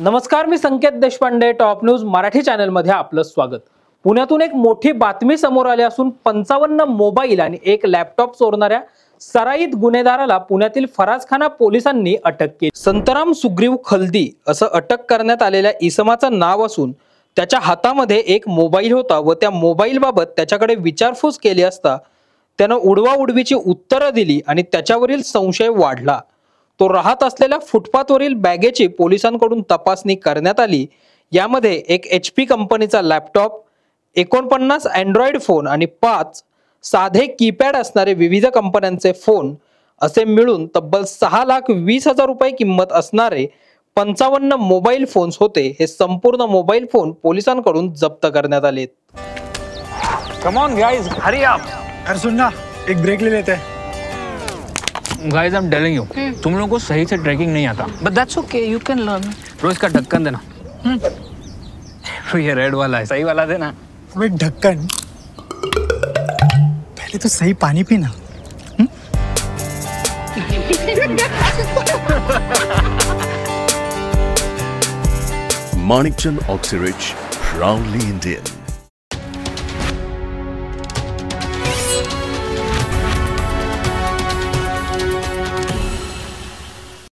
नमस्कार, मी संकेत Deshpande, top news Marathi चॅनलमध्ये आपलं स्वागत। पुण्यातून एक मोठी बातमी समोर आली असून 55 मोबाईल आणि एक लॅपटॉप चोरणाऱ्या सराईत गुन्हेगाराला पुण्यातील फराजखाना पोलिसांनी अटक केली। संतराम सुग्रीव खलदी असं अटक करण्यात आलेल्या इसमाचं नाव असून त्याच्या हातामध्ये एक मोबाईल होता व त्या मोबाईल बाबत त्याच्याकडे विचारपूस केली असता त्यानं उडवाउडवीची उत्तरं दिली आणि त्याच्यावरील संशय वाढला। तो राहत असलेल्या फुटपाथवरील बॅगेची पोलिसांकडून तपासणी करण्यात आली। यामध्ये एक HP कंपनीचा लॅपटॉप, 49 अँड्रॉइड फोन आणि 5 साधे कीपॅड असणारे विविध कंपन्यांचे फोन असे मिळून तब्बल 6,20,000 रुपये किंमत असणारे 55 मोबाईल फोन्स होते। हे संपूर्ण मोबाईल फोन पोलिसांकडून जप्त करण्यात आले। Come on guys, hurry up. यार सुन ना, एक ब्रेक ले लेते हैं। Guys I am telling you, तुम लोगों को सही से ट्रैकिंग नहीं आता। But that's okay, you can learn. रोज का ढक्कन देना। ये रेड वाला है, सही वाला देना। अबे ढक्कन, पहले तो सही पानी पीना। Manikchand Oxyrich, proudly Indian.